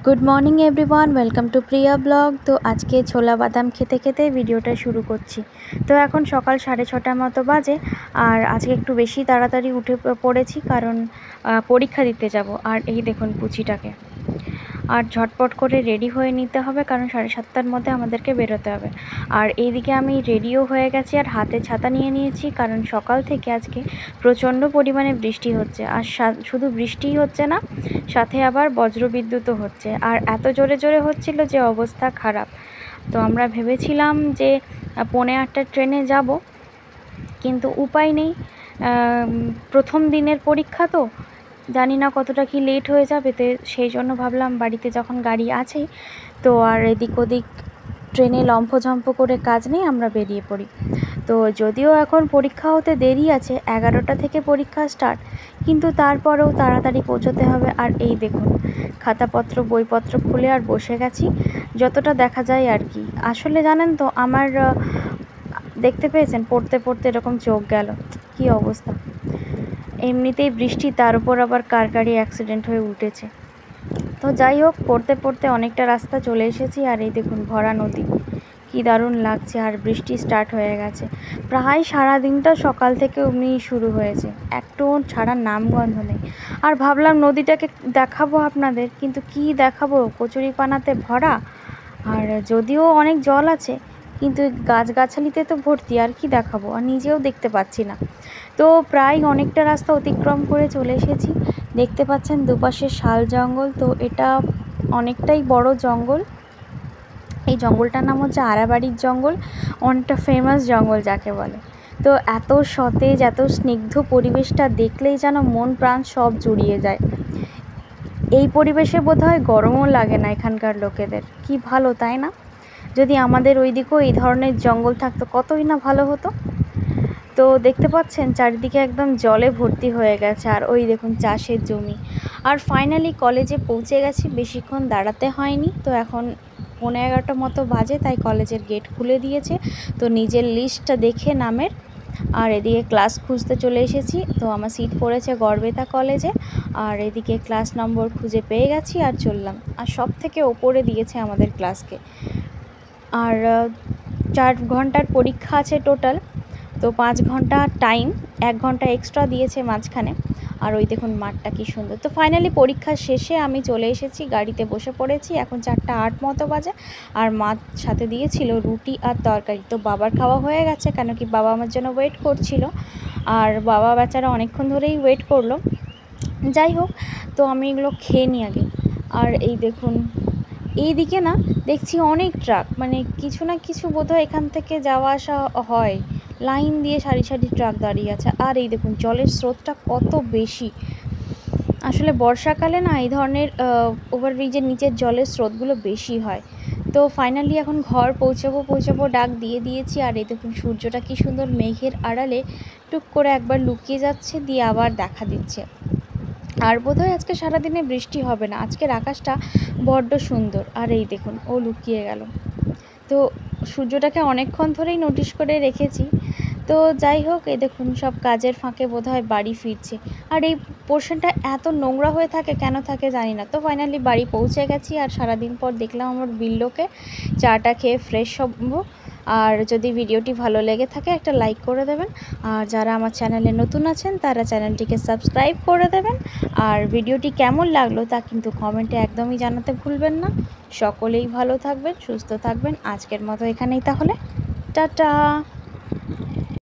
Good morning everyone welcome to Priya blog. तो आज के छोला बादाम खेते खेते भिडियोटा शुरू करছি। तो এখন সকাল 6:30টার মতো বাজে আর আজকে একটু বেশি তাড়াতাড়ি উঠে পড়েছি কারণ পরীক্ষা দিতে যাব। আর এই দেখুন পুচিটাকে আর ঝটপট করে রেডি হয়ে নিতে হবে কারণ 7:30টার মধ্যে আমাদেরকে বেরোতে হবে। আর এইদিকে আমি রেডিও হয়ে গেছি আর হাতে ছাতা নিয়ে নিয়েছি কারণ সকাল থেকে আজকে প্রচণ্ড পরিমাণে বৃষ্টি হচ্ছে। আর শুধু বৃষ্টিই হচ্ছে না, সাথে আবার বজ্রবিদ্যুৎও হচ্ছে আর এত জোরে জোরে হচ্ছিল যে অবস্থা খারাপ। তো আমরা ভেবেছিলাম যে 8:45টার ট্রেনে যাব, কিন্তু উপায় নেই, প্রথম দিনের পরীক্ষা তো জানি না কতটা কি লেট হয়ে যাবে। তো সেই জন্য ভাবলাম বাড়িতে যখন গাড়ি আছেই তো আর এদিক ওদিক ট্রেনে লম্ফঝম্প করে কাজ নেই, আমরা বেরিয়ে পড়ি। তো যদিও এখন পরীক্ষা হতে দেরি আছে, 11টা থেকে পরীক্ষা স্টার্ট, কিন্তু তারপরেও তাড়াতাড়ি পৌঁছতে হবে। আর এই দেখুন খাতাপত্র বইপত্র খুলে আর বসে গেছি যতটা দেখা যায় আর কি। আসলে জানেন তো আমার দেখতে পেয়েছেন পড়তে পড়তে এরকম চোখ গেল, কি অবস্থা। এমনিতেই বৃষ্টি, তার উপর আবার কার গাড়ি অ্যাক্সিডেন্ট হয়ে উঠেছে। তো যাই হোক, পড়তে পড়তে অনেকটা রাস্তা চলে এসেছি। আর এই দেখুন ভরা নদী, কি দারুণ লাগছে। আর বৃষ্টি স্টার্ট হয়ে গেছে, প্রায় সারা দিনটা সকাল থেকে অমনি শুরু হয়েছে, একটু ছাড়ার নামগন্ধ নেই। আর ভাবলাম নদীটাকে দেখাবো আপনাদের, কিন্তু কি দেখাবো, কচুরিপানাতে ভরা। আর যদিও অনেক জল আছে কিন্তু গাছগাছালিতে তো ভর্তি, আর কি দেখাবো, আর নিজেও দেখতে পাচ্ছি না। তো প্রায় অনেকটা রাস্তা অতিক্রম করে চলে এসেছি। দেখতে পাচ্ছেন দুপাশে শাল জঙ্গল, তো এটা অনেকটাই বড় জঙ্গল। এই জঙ্গলটার নাম হচ্ছে আড়াবাড়ির জঙ্গল, অনেকটা ফেমাস জঙ্গল যাকে বলে। তো এত সতেজ, এত স্নিগ্ধ পরিবেশটা দেখলেই যেন মন প্রাণ সব জুড়িয়ে যায়। এই পরিবেশে বোধহয় গরমও লাগে না এখানকার লোকেদের, কি ভালো তাই না? যদি আমাদের ওই দিকেও এই ধরনের জঙ্গল থাকতো কতই না ভালো হতো। তো দেখতে পাচ্ছেন চারিদিকে একদম জলে ভর্তি হয়ে গেছে, আর ওই দেখুন চাষের জমি। আর ফাইনালি কলেজে পৌঁছে গেছি, বেশিক্ষণ দাঁড়াতে হয়নি। তো এখন 11:30 মতো বাজে, তাই কলেজের গেট খুলে দিয়েছে। তো নিজের লিস্টটা দেখে নামের, আর এদিকে ক্লাস খুঁজতে চলে এসেছি। তো আমার সিট পড়েছে গড়বেতা কলেজে, আর এদিকে ক্লাস নম্বর খুঁজে পেয়ে গেছি আর চললাম। আর সব থেকে ওপরে দিয়েছে আমাদের ক্লাসকে। আর 4 ঘন্টার পরীক্ষা আছে টোটাল, তো 5 ঘন্টা টাইম, 1 ঘন্টা এক্সট্রা দিয়েছে মাঝখানে। আর ওই দেখুন মাঠটা কি সুন্দর। তো ফাইনালি পরীক্ষা শেষে আমি চলে এসেছি, গাড়িতে বসে পড়েছি। এখন 4:08 মতো বাজে, আর মা সাথে দিয়েছিল রুটি আর তরকারি। তো বাবার খাওয়া হয়ে গেছে, কেন কি বাবা আমার জন্য ওয়েট করছিল, আর বাবা বেচারা অনেকক্ষণ ধরেই ওয়েট করলো। যাই হোক, তো আমি এগুলো খেয়ে নিই আগে। আর এই দেখুন এইদিকে না দেখছি অনেক ট্রাক, মানে কিছু না কিছু বোধহয় এখান থেকে যাওয়া আসা হয়, লাইন দিয়ে সারি সারি ট্রাক দাঁড়িয়ে আছে। আর এই দেখুন জলের স্রোতটা কত বেশি। আসলে বর্ষাকালে না এই ধরনের ওভারব্রিজের নিচের জলের স্রোতগুলো বেশি হয়। তো ফাইনালি এখন ঘর পৌঁছাবো ডাক দিয়ে দিয়েছি। আর এই দেখুন সূর্যটা কি সুন্দর মেঘের আড়ালে টুক করে একবার লুকিয়ে যাচ্ছে, দিয়ে আবার দেখা দিচ্ছে। আর বোধহয় আজকে সারাদিনে বৃষ্টি হবে না, আজকের আকাশটা বড্ড সুন্দর। আর এই দেখুন ও লুকিয়ে গেল। তো সূর্যটাকে অনেকক্ষণ ধরেই নোটিশ করে রেখেছি। তো যাই হোক, এই দেখুন সব কাজের ফাঁকে বোধহয় বাড়ি ফিরছে। আর এই পোর্শনটা এত নোংরা হয়ে থাকে, কেন থাকে জানি না। তো ফাইনালি বাড়ি পৌঁছে গেছি, আর সারাদিন পর দেখলাম আমার বিল্লোকে। চাটা খেয়ে ফ্রেশ হবো। আর যদি ভিডিওটি ভালো লেগে থাকে একটা লাইক করে দেবেন, আর যারা আমার চ্যানেলে নতুন আছেন তারা চ্যানেলটিকে সাবস্ক্রাইব করে দেবেন। আর ভিডিওটি কেমন লাগলো তা কিন্তু কমেন্টে একদমই জানাতে ভুলবেন না। সকলেই ভালো থাকবেন, সুস্থ থাকবেন। আজকের মতো এখানেই তাহলে, টাটা।